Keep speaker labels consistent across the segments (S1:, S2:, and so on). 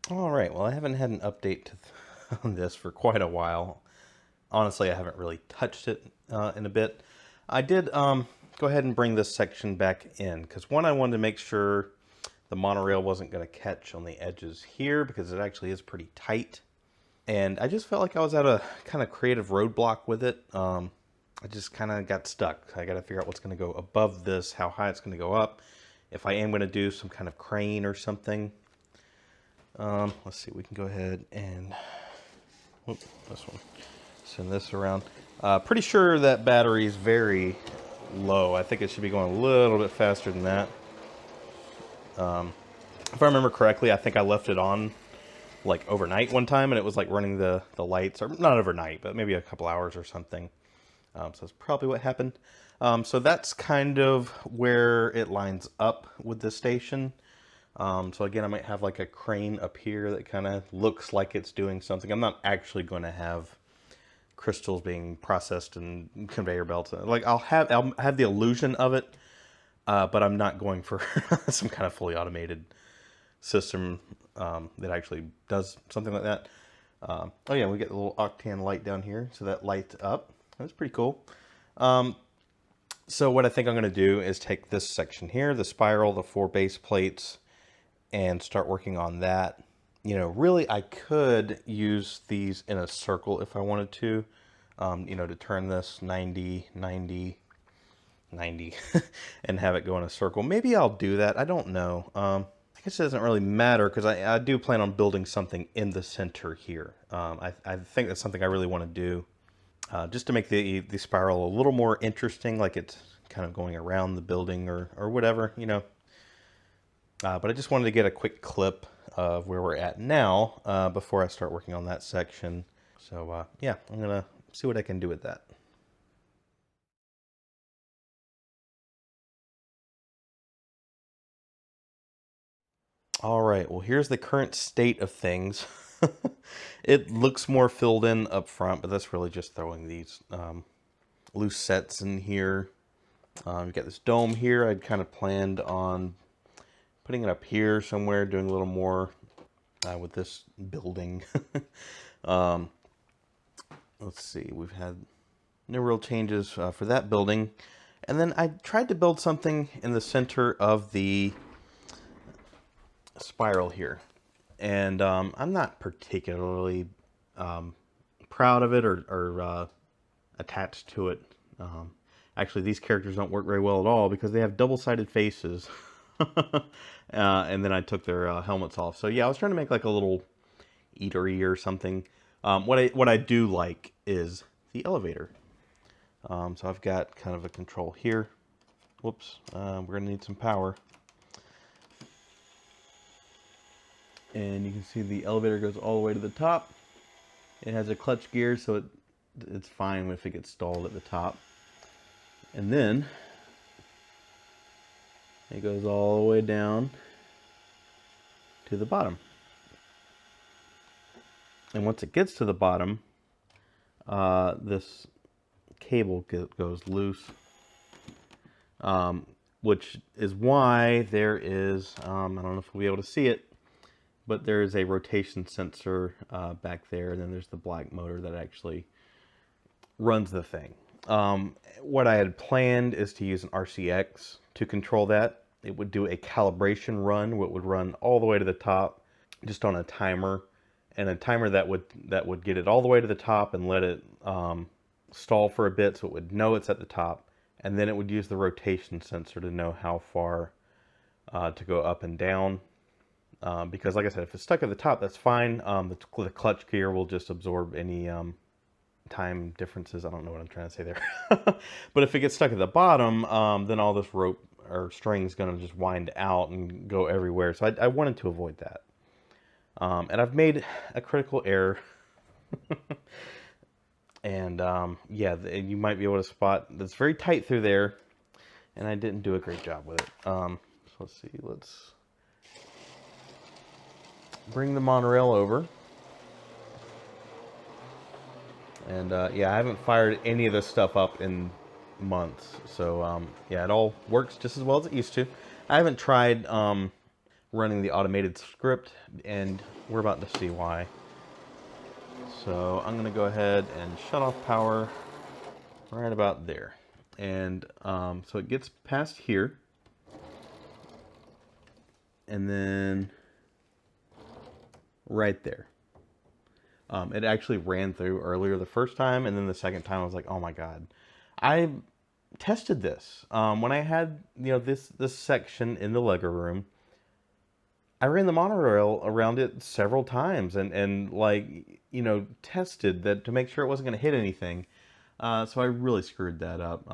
S1: All right, well, I haven't had an update on this for quite a while. Honestly, I haven't really touched it in a bit. I did go ahead and bring this section back in because one, I wanted to make sure the monorail wasn't going to catch on the edges here because it actually is pretty tight. And I just felt like I was at a kind of creative roadblock with it. I just kind of got stuck. I got to figure out what's going to go above this, how high it's going to go up. If I am going to do some kind of crane or something. Let's see, we can go ahead and, whoop, this one, send this around. Pretty sure that battery is very low. I think it should be going a little bit faster than that. If I remember correctly, I think I left it on like overnight one time and it was like running the lights, or not overnight, but maybe a couple hours or something. So that's probably what happened. So that's kind of where it lines up with the station. So again, I might have like a crane up here that kind of looks like it's doing something. I'm not actually going to have crystals being processed and conveyor belts. Like I'll have the illusion of it, but I'm not going for some kind of fully automated system that actually does something like that. Oh yeah, we get the little octane light down here, so that lights up. That's pretty cool. So what I think I'm going to do is take this section here, the spiral, the 4 base plates, and start working on that. You know, really I could use these in a circle if I wanted to, you know, to turn this 90, 90, 90 and have it go in a circle. Maybe I'll do that. I don't know. I guess it doesn't really matter because I do plan on building something in the center here. I think that's something I really want to do, just to make the spiral a little more interesting, like it's kind of going around the building or whatever, you know. But I just wanted to get a quick clip of where we're at now before I start working on that section. So yeah, I'm going to see what I can do with that. All right, well, here's the current state of things. It looks more filled in up front, but that's really just throwing these loose sets in here. We've got this dome here. I'd kind of planned on putting it up here somewhere, doing a little more with this building. Let's see, we've had no real changes for that building. And then I tried to build something in the center of the spiral here. And I'm not particularly proud of it or attached to it. Actually, these characters don't work very well at all because they have double-sided faces. And then I took their helmets off. So yeah, I was trying to make like a little eatery or something. What I do like is the elevator. So I've got kind of a control here. Whoops, we're gonna need some power. And you can see the elevator goes all the way to the top. It has a clutch gear, so it's fine if it gets stalled at the top. And then it goes all the way down to the bottom. And once it gets to the bottom, this cable goes loose, which is why there is, I don't know if we'll be able to see it, but there is a rotation sensor back there, and then there's the black motor that actually runs the thing. What I had planned is to use an RCX to control that. It would do a calibration run, what would run all the way to the top, just on a timer, and a timer that would get it all the way to the top and let it stall for a bit, so it would know it's at the top, and then it would use the rotation sensor to know how far to go up and down. Because, like I said, if it's stuck at the top, that's fine. The clutch gear will just absorb any time differences. I don't know what I'm trying to say there. But if it gets stuck at the bottom, then all this rope or string is going to just wind out and go everywhere. So I wanted to avoid that. And I've made a critical error. And yeah, you might be able to spot that's very tight through there. And I didn't do a great job with it. So let's see. Let's bring the monorail over. And yeah, I haven't fired any of this stuff up in months. So yeah, it all works just as well as it used to. I haven't tried running the automated script, and we're about to see why. So I'm going to go ahead and shut off power right about there. And so it gets past here. And then right there. It actually ran through earlier the first time, and then the second time I was like, oh my God. I tested this. When I had, this section in the Lego room, I ran the monorail around it several times and like, tested that to make sure it wasn't going to hit anything. So I really screwed that up.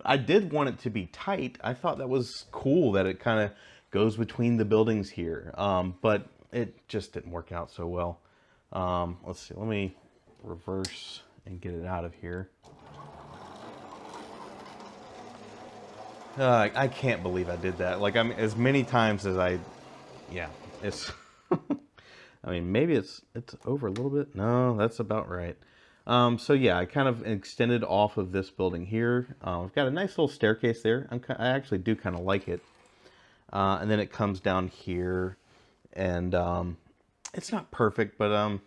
S1: I did want it to be tight. I thought that was cool that it kind of goes between the buildings here. But it just didn't work out so well. Let's see, let me reverse and get it out of here. I can't believe I did that. Like, as many times as yeah, it's, I mean, maybe it's over a little bit. No, that's about right. So yeah, I kind of extended off of this building here. I've got a nice little staircase there. I actually do kind of like it. And then it comes down here, and it's not perfect, but I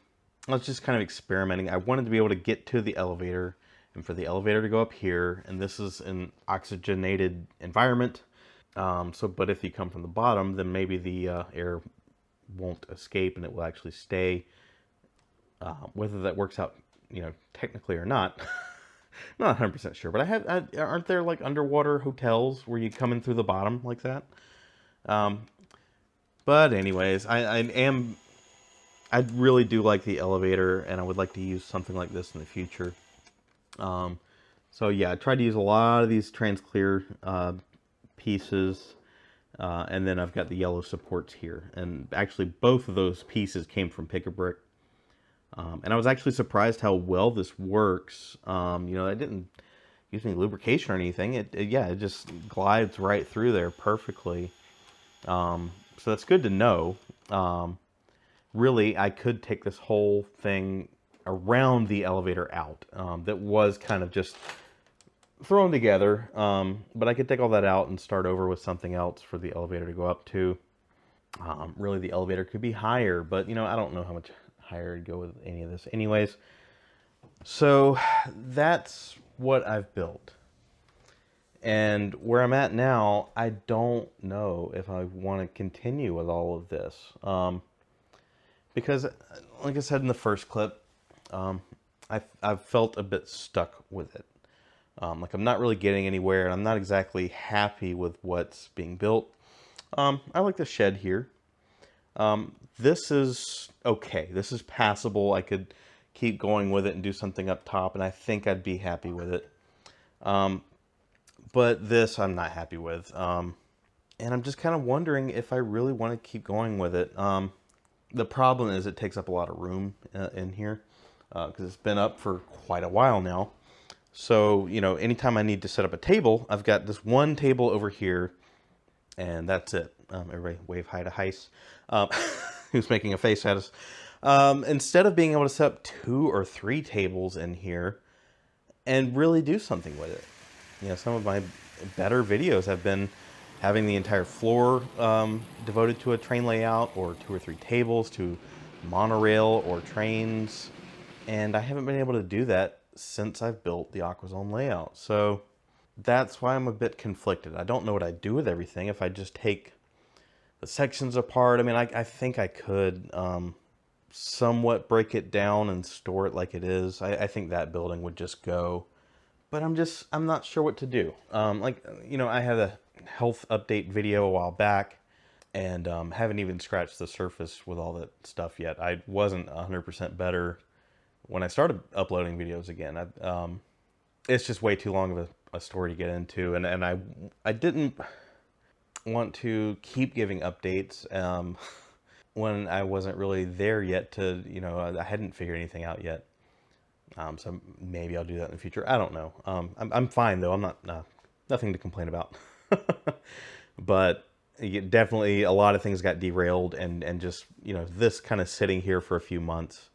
S1: was just kind of experimenting. I wanted to be able to get to the elevator, and for the elevator to go up here, and this is an oxygenated environment. But if you come from the bottom, then maybe the air won't escape and it will actually stay. Whether that works out, technically or not, not 100% sure. But aren't there like underwater hotels where you come in through the bottom like that? But anyways, I really do like the elevator, and I would like to use something like this in the future. So yeah, I tried to use a lot of these trans-clear pieces, and then I've got the yellow supports here. And actually, both of those pieces came from Pick-a-Brick. And I was actually surprised how well this works. I didn't use any lubrication or anything. It just glides right through there perfectly. So that's good to know. Really, I could take this whole thing around the elevator out. That was kind of just thrown together. But I could take all that out and start over with something else for the elevator to go up to. Really, the elevator could be higher, but I don't know how much higher to go with any of this. Anyways, so that's what I've built. And where I'm at now, I don't know if I want to continue with all of this. Because, like I said in the first clip, I've felt a bit stuck with it. Like I'm not really getting anywhere, and I'm not exactly happy with what's being built. I like the shed here. This is okay. This is passable. I could keep going with it and do something up top, and I think I'd be happy with it. But this I'm not happy with. And I'm just kind of wondering if I really want to keep going with it. The problem is it takes up a lot of room in here because it's been up for quite a while now. So, anytime I need to set up a table, I've got this one table over here, and that's it. Everybody wave hi to Heis, who's making a face at us. Instead of being able to set up 2 or 3 tables in here and really do something with it. Some of my better videos have been having the entire floor devoted to a train layout, or 2 or 3 tables to monorail or trains. And I haven't been able to do that since I've built the Aquazone layout. So that's why I'm a bit conflicted. I don't know what I'd do with everything if I just take the sections apart. I mean, I think I could somewhat break it down and store it like it is. I think that building would just go. But I'm not sure what to do. I had a health update video a while back, and haven't even scratched the surface with all that stuff yet. I wasn't 100% better when I started uploading videos again. It's just way too long of a story to get into, and I didn't want to keep giving updates when I wasn't really there yet to, I hadn't figured anything out yet. So maybe I'll do that in the future. I don't know. I'm fine though. I'm not nothing to complain about. But definitely a lot of things got derailed, and just this kind of sitting here for a few months.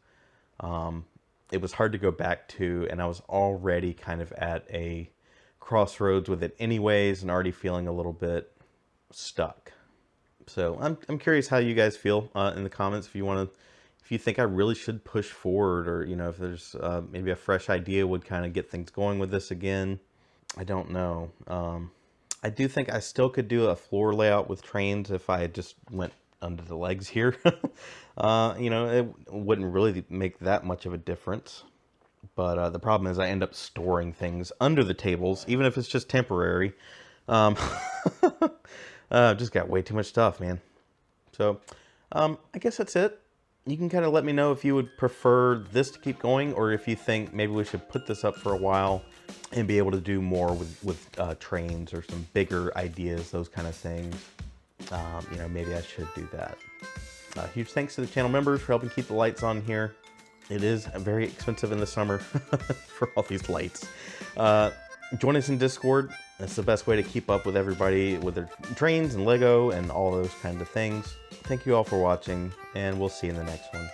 S1: It was hard to go back to, and I was already kind of at a crossroads with it anyways, and already feeling a little bit stuck. So I'm curious how you guys feel in the comments. If you think I really should push forward, or if there's maybe a fresh idea would kind of get things going with this again. I don't know. I do think I still could do a floor layout with trains if I just went under the legs here. It wouldn't really make that much of a difference. But the problem is I end up storing things under the tables, even if it's just temporary. Just got way too much stuff, man. So I guess that's it. You can kind of let me know if you would prefer this to keep going, or if you think maybe we should put this up for a while and be able to do more with trains or some bigger ideas, those kind of things. Maybe I should do that. Huge thanks to the channel members for helping keep the lights on here. It is very expensive in the summer for all these lights. Join us in Discord. That's the best way to keep up with everybody with their trains and Lego and all those kinds of things. Thank you all for watching, and we'll see you in the next one.